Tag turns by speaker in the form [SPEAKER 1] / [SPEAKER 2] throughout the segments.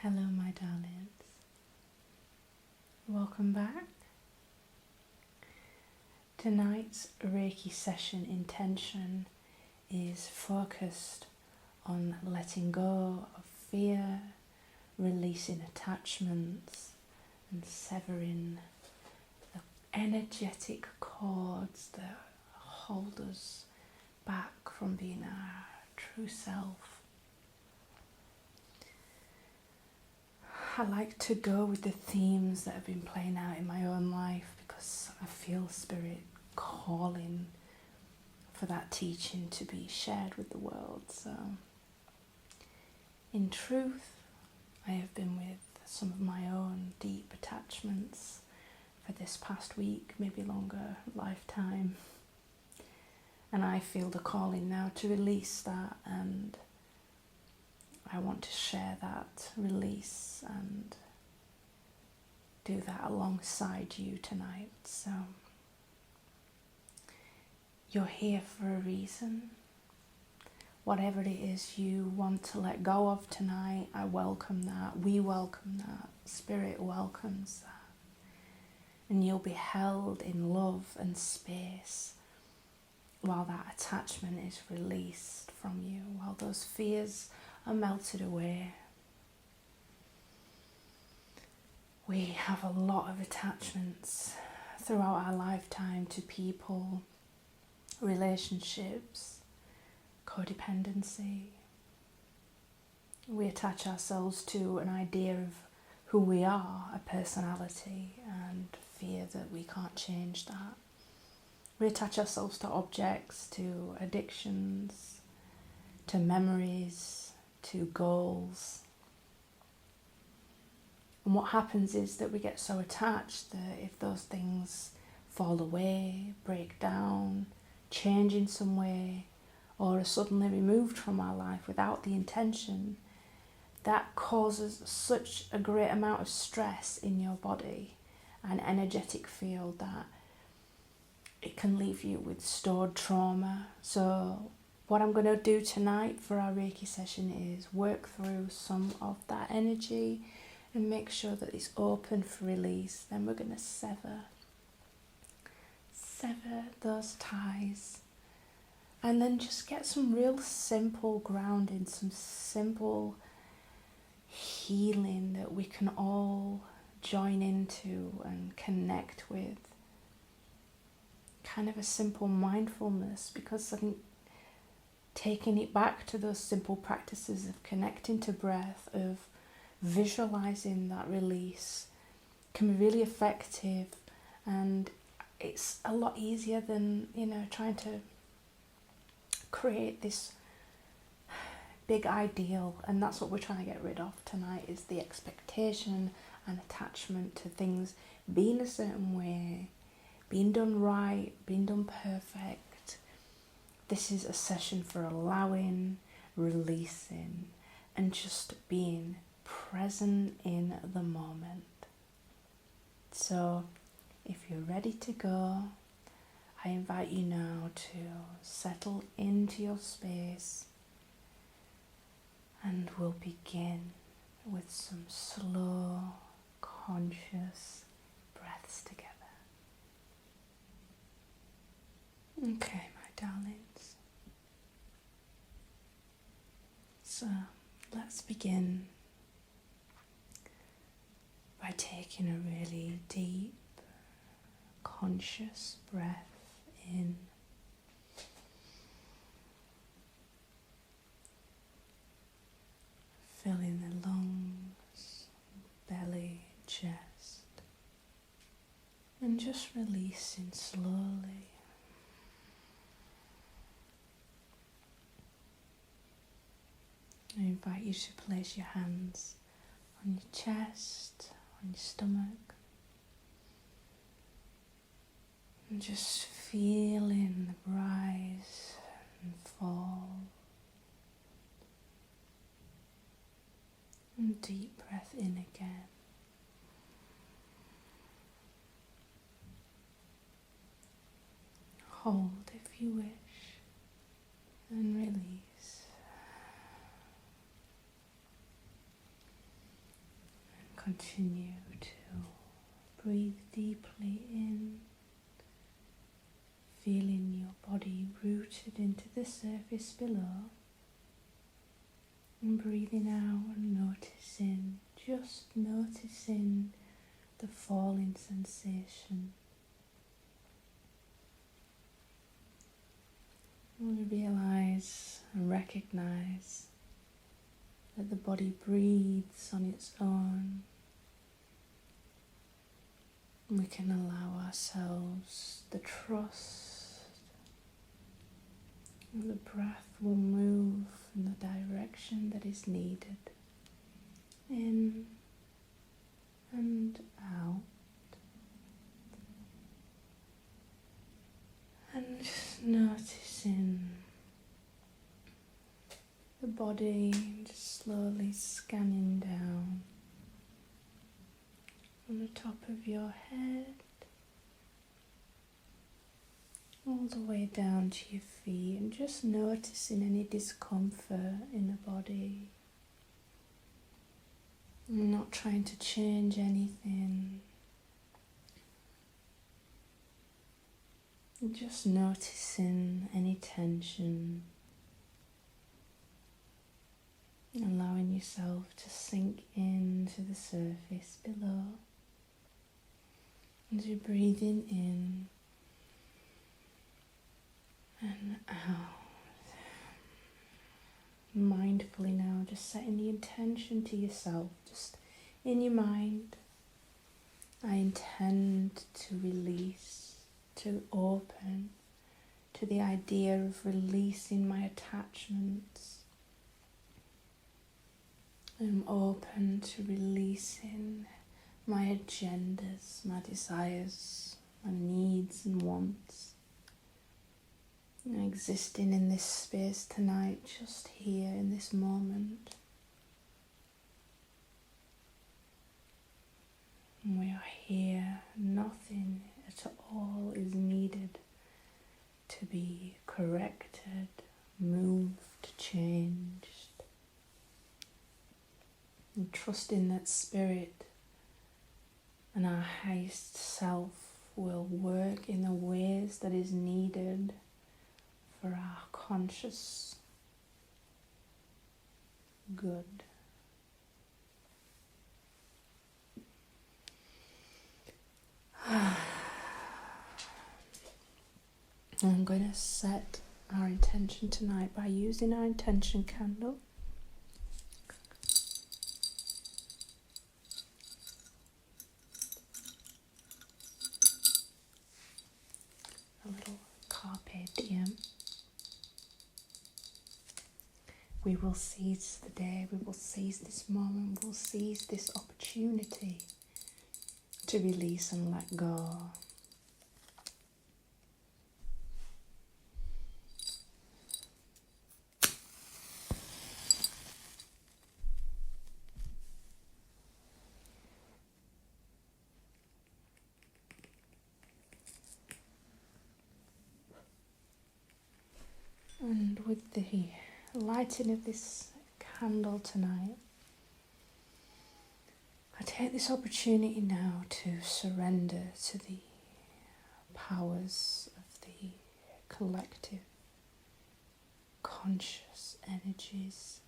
[SPEAKER 1] Hello, my darlings. Welcome back. Tonight's Reiki session intention is focused on letting go of fear, releasing attachments, and severing the energetic cords that hold us back from being our true self. I like to go with the themes that have been playing out in my own life because I feel Spirit calling for that teaching to be shared with the world. So, in truth, I have been with some of my own deep attachments for this past week, maybe longer, lifetime. And I feel the calling now to release that, and I want to share that release and do that alongside you tonight. So you're here for a reason. Whatever it is you want to let go of tonight, I welcome that. We welcome that. Spirit welcomes that. And you'll be held in love and space while that attachment is released from you, while those fears are melted away. We have a lot of attachments throughout our lifetime to people, relationships, codependency. We attach ourselves to an idea of who we are, a personality, and fear that we can't change that. We attach ourselves to objects, to addictions, to memories, to goals. And what happens is that we get so attached that if those things fall away, break down, change in some way, or are suddenly removed from our life without the intention, that causes such a great amount of stress in your body and energetic field that it can leave you with stored trauma. So what I'm going to do tonight for our Reiki session is work through some of that energy and make sure that it's open for release. Then we're going to sever those ties, and then just get some real simple grounding, some simple healing that we can all join into and connect with. Kind of a simple mindfulness, because I think taking it back to those simple practices of connecting to breath, of visualizing that release, can be really effective, and it's a lot easier than, trying to create this big ideal. And that's what we're trying to get rid of tonight, is the expectation and attachment to things being a certain way, being done right, being done perfect. This is a session for allowing, releasing, and just being present in the moment. So if you're ready to go, I invite you now to settle into your space, and we'll begin with some slow, conscious breaths together. Okay, my darlings. So let's begin by taking a really deep, conscious breath in. Filling the lungs, belly, chest, and just releasing slowly. I invite you to place your hands on your chest, on your stomach, and just feeling the rise and fall. And deep breath in again. Hold if you wish, and release. continue to breathe deeply in, feeling your body rooted into the surface below, and breathing out and noticing, just noticing the falling sensation. We realize and recognize that the body breathes on its own. We can allow ourselves the trust that the breath will move in the direction that is needed, in and out. And just noticing the body just slowly scanning down from the top of your head all the way down to your feet, and just noticing any discomfort in the body. I'm not trying to change anything. Just noticing any tension, allowing yourself to sink into the surface below. As you're breathing in and out, mindfully now, just setting the intention to yourself, just in your mind. I intend to release, to open to the idea of releasing my attachments. I'm open to releasing my agendas, my desires, my needs and wants. And existing in this space tonight, just here in this moment. And we are here, nothing at all is needed to be corrected, moved, changed. And trusting that spirit and our highest self will work in the ways that is needed for our conscious good. I'm going to set our intention tonight by using our intention candle. A little carpe diem. We will seize the day, we will seize this moment, we'll seize this opportunity to release and let go. And with the lighting of this candle tonight, I take this opportunity now to surrender to the powers of the collective conscious energies,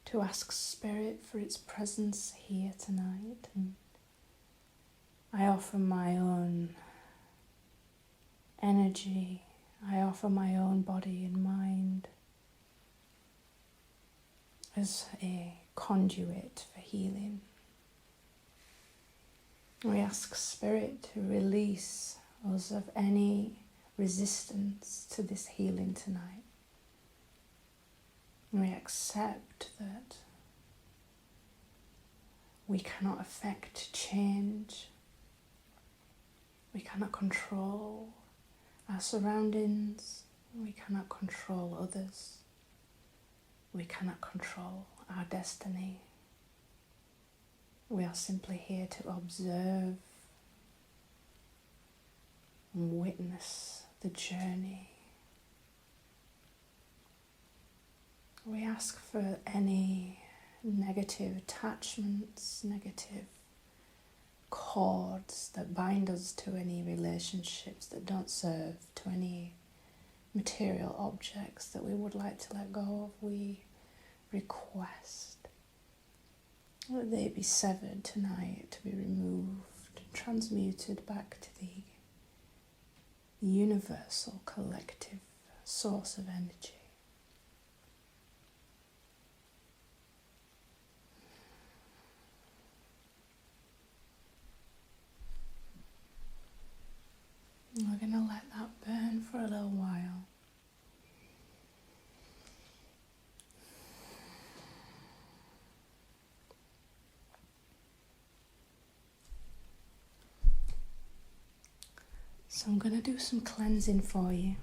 [SPEAKER 1] to ask Spirit for its presence here tonight. And I offer my own energy, I offer my own body and mind as a conduit for healing. We ask Spirit to release us of any resistance to this healing tonight. We accept that we cannot affect change. We cannot control our surroundings. We cannot control others. We cannot control our destiny. We are simply here to observe and witness the journey. We ask for any negative attachments, negative cords that bind us to any relationships that don't serve, to any material objects that we would like to let go of. We request that they be severed tonight, to be removed, transmuted back to the universal collective source of energy. We're going to let that burn for a little while. So I'm going to do some cleansing for you.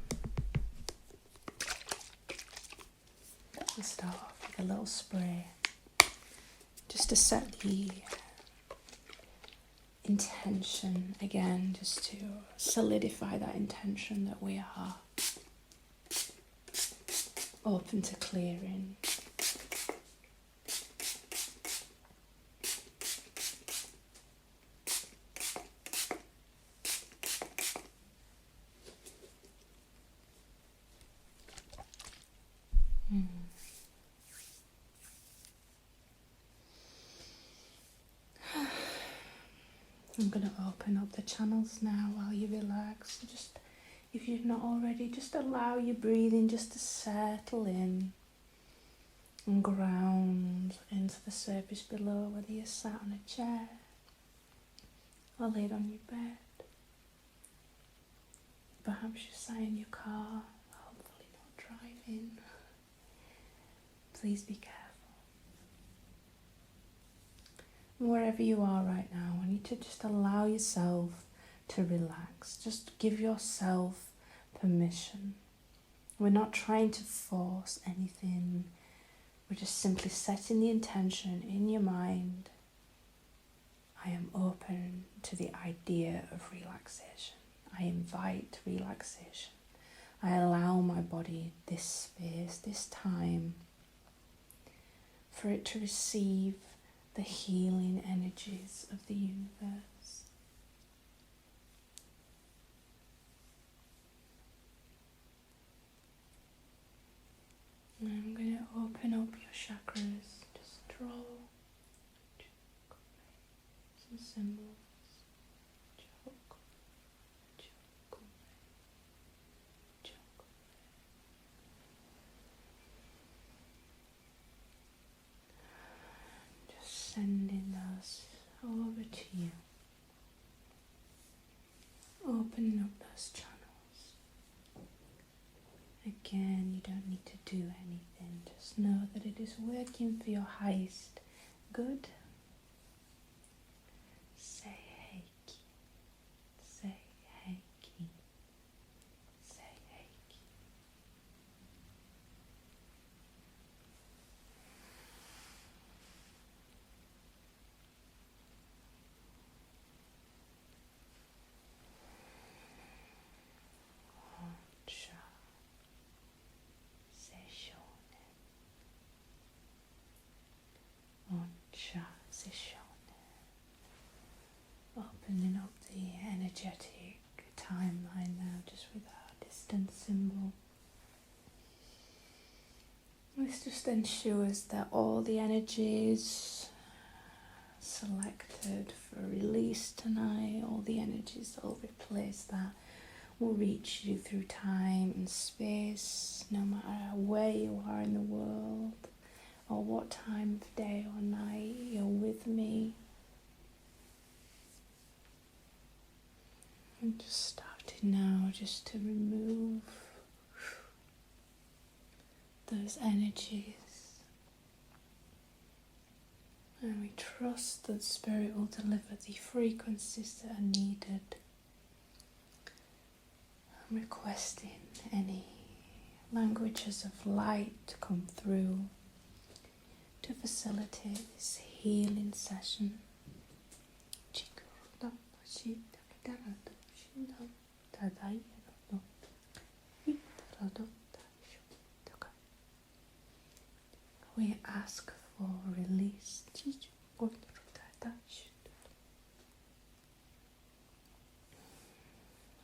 [SPEAKER 1] We'll start off with a little spray, just to set the intention again, just to solidify that intention that we are open to clearing. I'm going to open up the channels now while you relax. Just, if you've not already, just allow your breathing just to settle in and ground into the surface below, whether you're sat on a chair or laid on your bed. Perhaps you're sat in your car, hopefully not driving. Please be careful. Wherever you are right now, I need to just allow yourself to relax. Just give yourself permission. We're not trying to force anything. We're just simply setting the intention in your mind. I am open to the idea of relaxation. I invite relaxation. I allow my body this space, this time, for it to receive the healing energies of the universe. And I'm going to open up your chakras. Just draw some symbols. Sending those over to you. Opening up those channels. Again, you don't need to do anything. Just know that it is working for your highest good. Say Reiki. Say Reiki. Say Reiki. Opening up the energetic timeline now, just with our distance symbol. This just ensures that all the energies selected for release tonight, all the energies that will replace that, will reach you through time and space, no matter where you are in the world or what time of day or night you're with me. And just starting now, just to remove those energies. And we trust that Spirit will deliver the frequencies that are needed. I'm requesting any languages of light to come through to facilitate this healing session. We ask for release.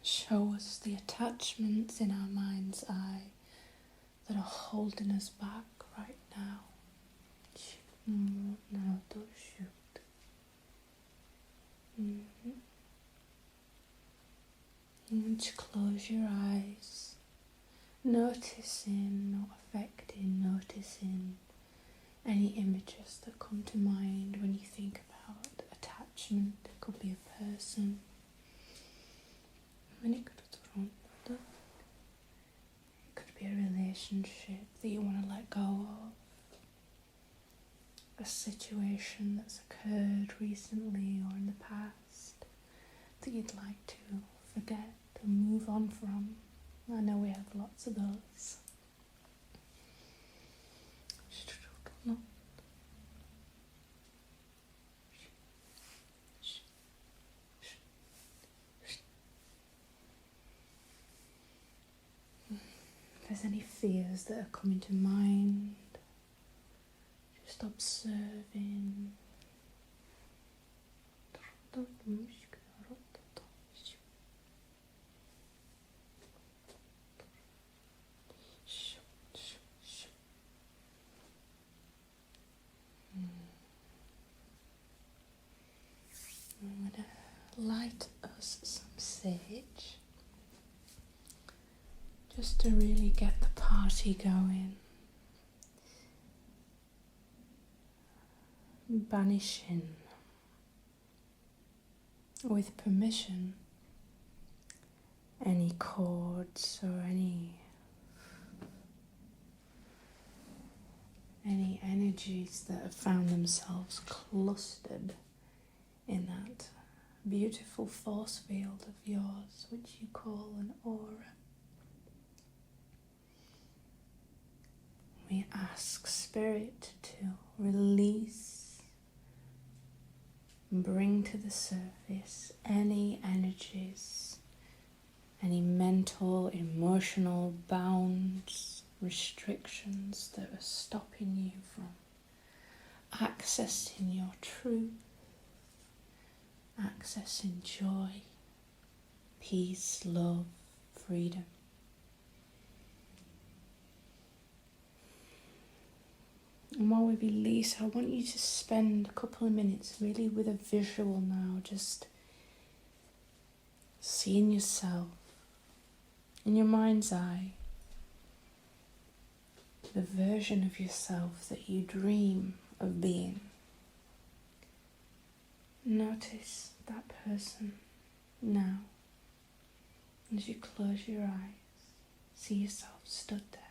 [SPEAKER 1] Show us the attachments in our mind's eye that are holding us back right now. And close your eyes, noticing, not affecting, noticing any images that come to mind when you think about attachment. It could be a person. It could be a relationship that you want to let go of. A situation that's occurred recently or in the past that you'd like to forget or move on from. I know we have lots of those. If there's any fears that are coming to mind, just observing. I'm going to light us some sage, just to really get the party going. Banishing, with permission, any cords or any energies that have found themselves clustered in that beautiful force field of yours, which you call an aura. We ask Spirit to release and bring to the surface any energies, any mental, emotional bounds, restrictions that are stopping you from accessing your truth, accessing joy, peace, love, freedom. And while we release, I want you to spend a couple of minutes really with a visual now, just seeing yourself in your mind's eye, the version of yourself that you dream of being. Notice that person now. As you close your eyes, see yourself stood there.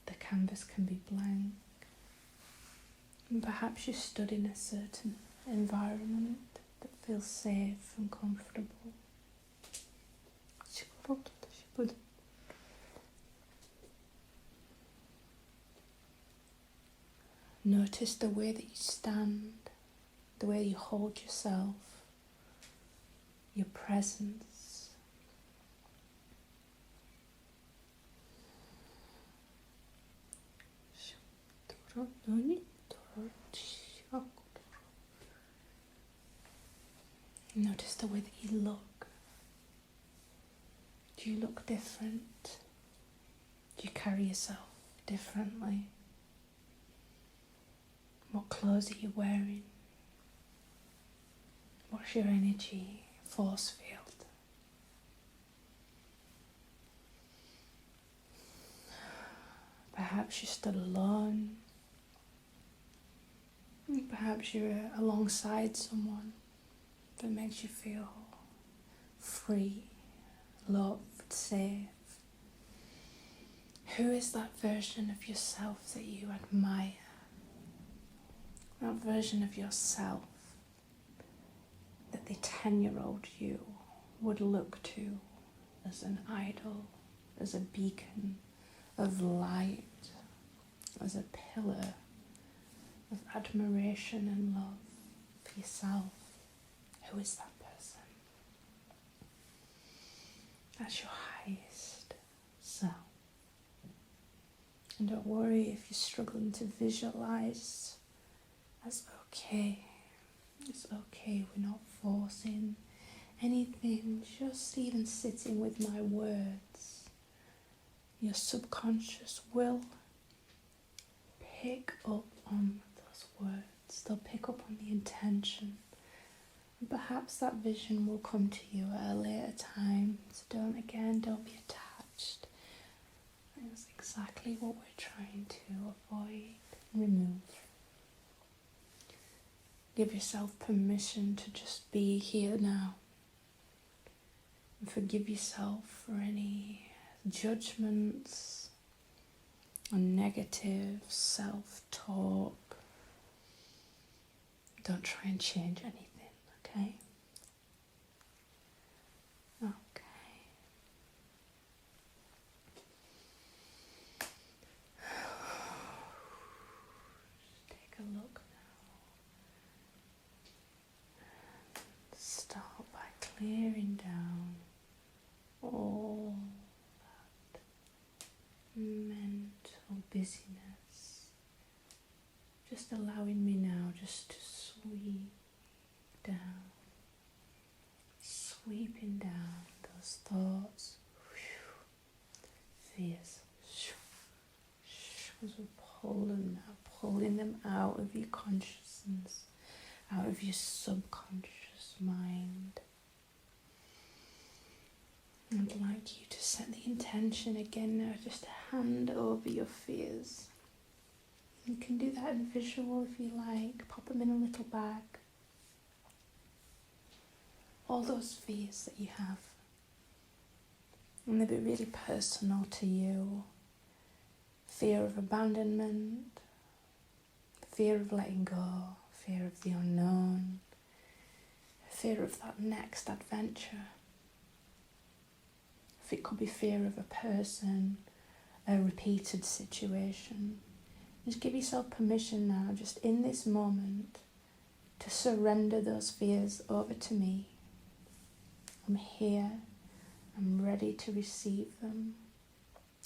[SPEAKER 1] The canvas can be blank. And perhaps you stood in a certain environment that feels safe and comfortable. Notice the way that you stand, the way you hold yourself, your presence. Notice the way that you look. Do you look different? Do you carry yourself differently? What clothes are you wearing? What's your energy force field? Perhaps you stood alone. Perhaps you're alongside someone that makes you feel free, loved, safe. Who is that version of yourself that you admire? That version of yourself that the 10-year-old you would look to as an idol, as a beacon of light, as a pillar of admiration and love for yourself. Who is that person? That's your highest self. And don't worry if you're struggling to visualize. That's okay. It's okay. We're not forcing anything. Just even sitting with my words. Your subconscious will pick up on those words. They'll pick up on the intention. And perhaps that vision will come to you at a later time. So don't be attached. That's exactly what we're trying to avoid and remove. Give yourself permission to just be here now. And forgive yourself for any judgments or negative self-talk. Don't try and change anything, okay? Okay. Just take a look now. Start by clearing down all that mental busyness. Just allowing me now just to sweep down, sweeping down those thoughts, fears, as we're pulling them out of your consciousness, out of your subconscious mind. I'd like you to set the intention again now, just to hand over your fears. You can do that in visual if you like, pop them in a little bag. All those fears that you have, and they'll be really personal to you. Fear of abandonment, fear of letting go, fear of the unknown, fear of that next adventure. If it could be fear of a person, a repeated situation. Just give yourself permission now, just in this moment, to surrender those fears over to me. I'm here, I'm ready to receive them,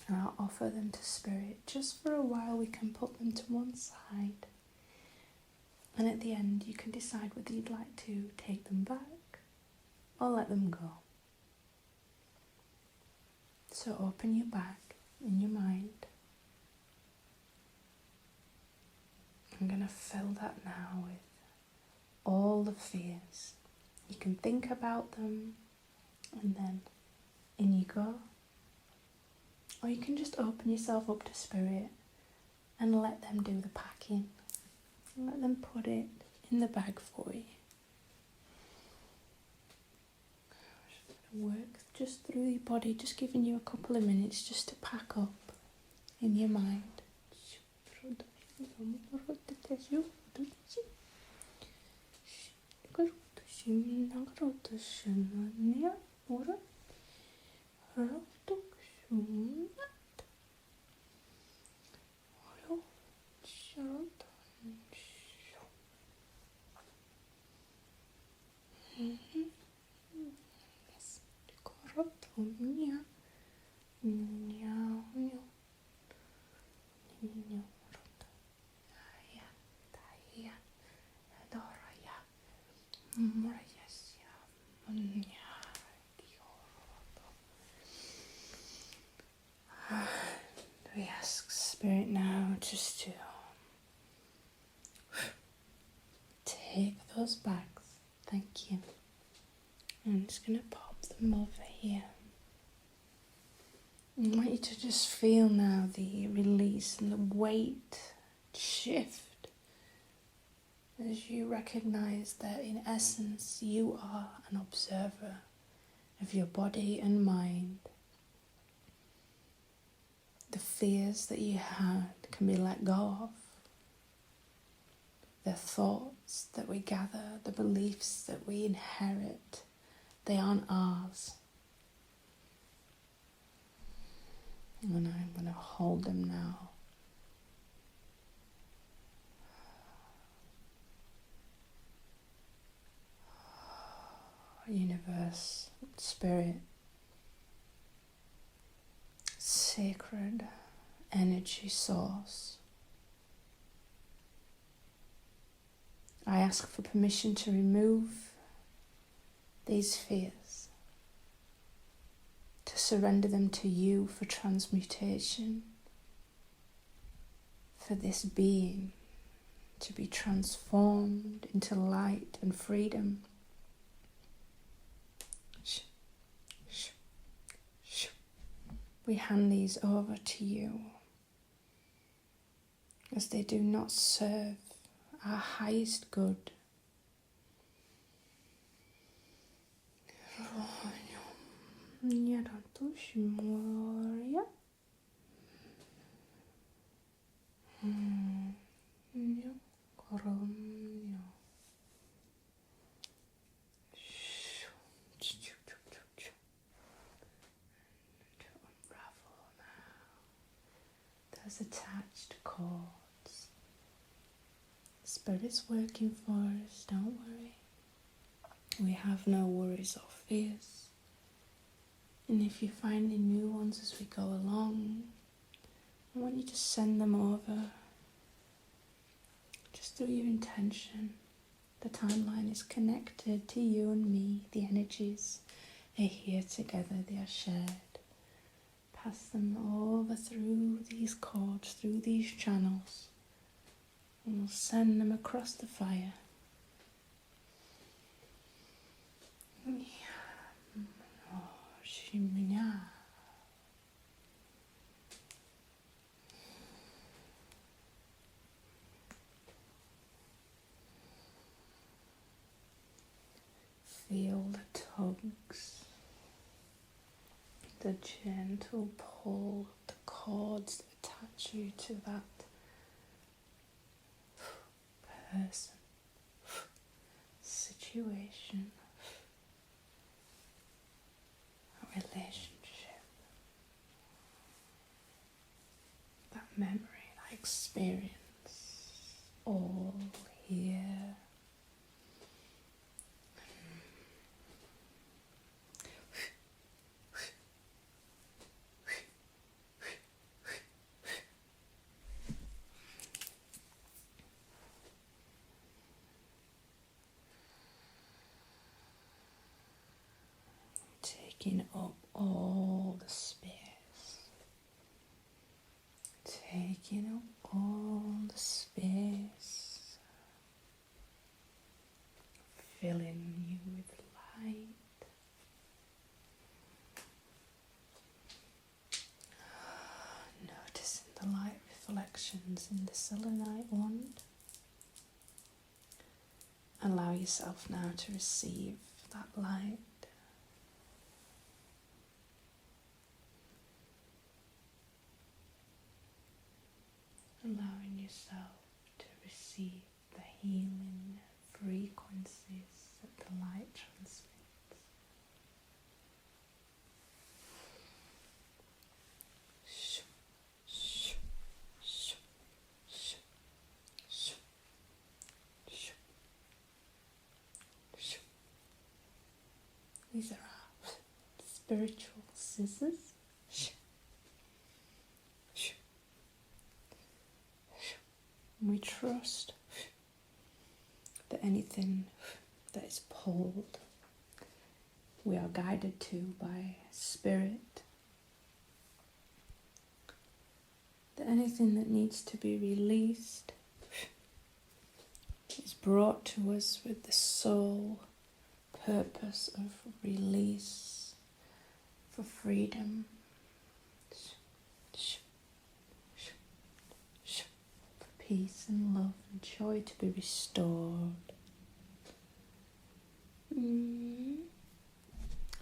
[SPEAKER 1] and I'll offer them to Spirit. Just for a while we can put them to one side, and at the end you can decide whether you'd like to take them back or let them go. So open your back in your mind. I'm going to fill that now with all the fears. You can think about them and then in you go. Or you can just open yourself up to Spirit and let them do the packing. Let them put it in the bag for you. Work just through your body, just giving you a couple of minutes just to pack up in your mind. We ask Spirit now just to take those bags. Thank you. I'm just going to pop them over here. I want you to just feel now the release and the weight shift as you recognize that in essence you are an observer of your body and mind. The fears that you had can be let go of. The thoughts that we gather, the beliefs that we inherit, they aren't ours. And I'm going to hold them now. Universe, Spirit, sacred energy source. I ask for permission to remove these fears, to surrender them to you for transmutation, for this being to be transformed into light and freedom. We hand these over to you as they do not serve our highest good. Those attached cords. Spirit's working for us, don't worry. We have no worries or fears. And if you're finding new ones as we go along, I want you to send them over just through your intention. The timeline is connected to you and me. The energies are here together, they are shared. Pass them over through these cords, through these channels, and we'll send them across the fire. Feel the tugs, the gentle pull, the cords that attach you to that person, situation, a relationship, that memory, that experience, all here. Taking up all the space, taking up all the space, filling you with light, noticing the light reflections in the Selenite wand. Allow yourself now to receive that light. Allowing yourself to receive the healing frequencies that the light transmits. These are our spiritual scissors. We trust that anything that is pulled, we are guided to by Spirit. That anything that needs to be released is brought to us with the sole purpose of release, for freedom. Peace and love and joy to be restored.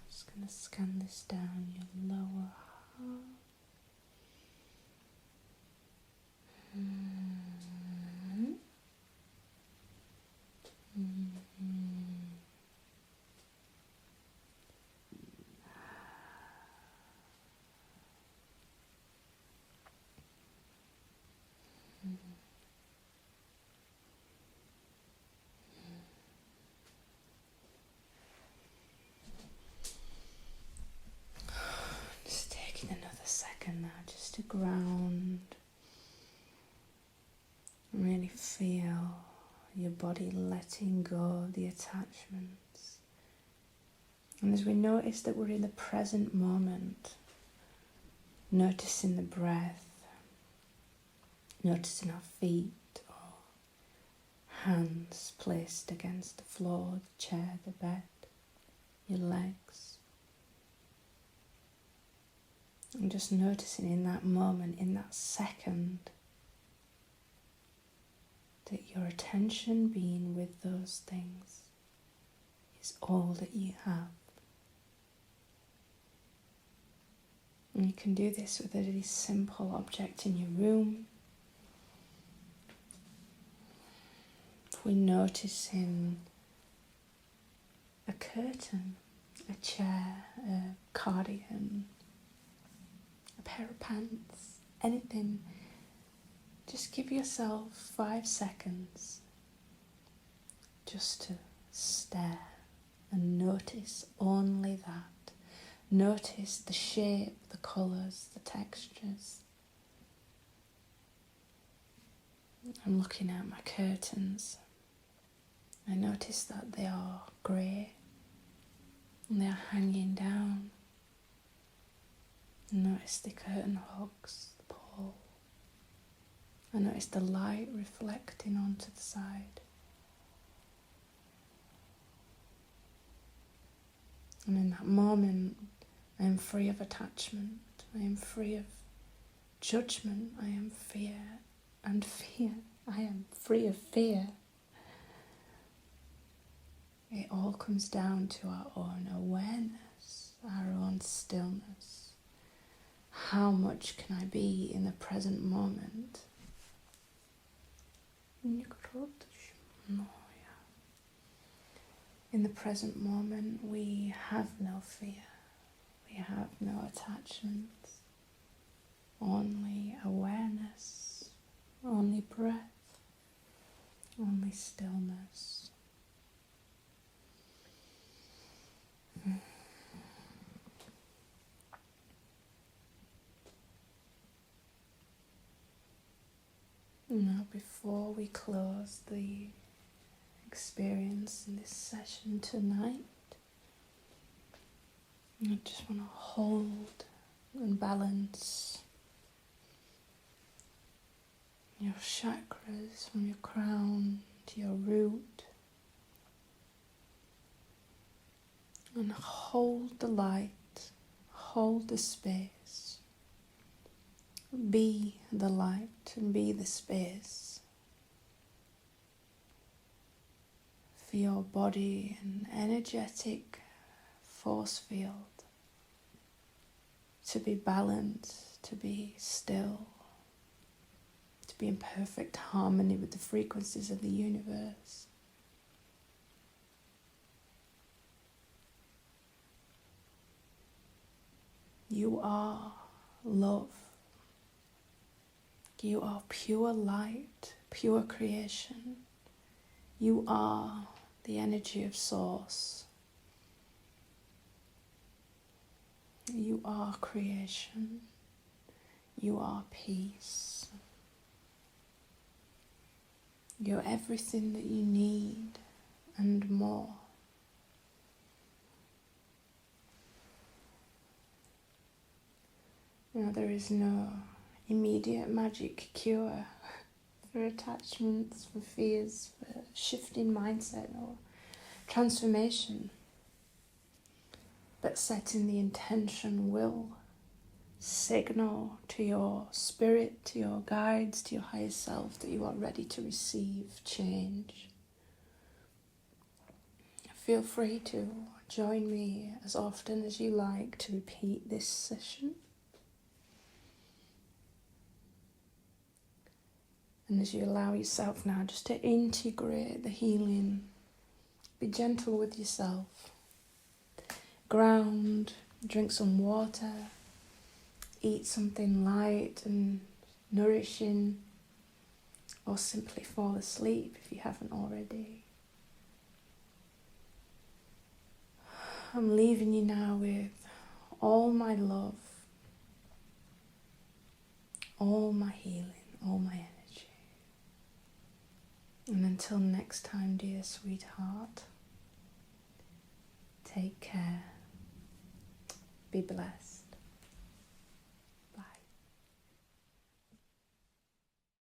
[SPEAKER 1] Just going to scan this down your lower heart. Just taking another second now just to ground Really feel your body letting go of the attachments. And as we notice that we're in the present moment, noticing the breath, noticing our feet or hands placed against the floor, the chair, the bed, your legs. And just noticing in that moment, in that second, that your attention being with those things is all that you have. And you can do this with a really simple object in your room. If we're noticing a curtain, a chair, a cardigan, a pair of pants, anything, just give yourself 5 seconds just to stare and notice only that. Notice the shape, the colours, the textures. I'm looking at my curtains. I notice that they are grey and they are hanging down. Notice the curtain hooks, the pole. I notice the light reflecting onto the side. And in that moment, I am free of attachment. I am free of judgment. I am fear. I am free of fear. It all comes down to our own awareness, our own stillness. How much can I be in the present moment? In the present moment, we have no fear. We have no attachments. Only awareness, only breath, only stillness. Now, before we close the experience in this session tonight, I just want to hold and balance your chakras from your crown to your root, and hold the light, hold the space, be the light and be the space for your body, an energetic force field to be balanced, to be still, to be in perfect harmony with the frequencies of the universe. You are love. You are pure light, pure creation. You are the energy of Source. You are creation. You are peace. You're everything that you need and more. Now, there is no immediate magic cure for attachments, for fears, for shifting mindset or transformation. But setting the intention will signal to your spirit, to your guides, to your higher self that you are ready to receive change. Feel free to join me as often as you like to repeat this session. And as you allow yourself now just to integrate the healing, be gentle with yourself. Ground, drink some water, eat something light and nourishing, or simply fall asleep if you haven't already. I'm leaving you now with all my love, all my healing, all my energy. Until next time, dear sweetheart, take care. Be blessed.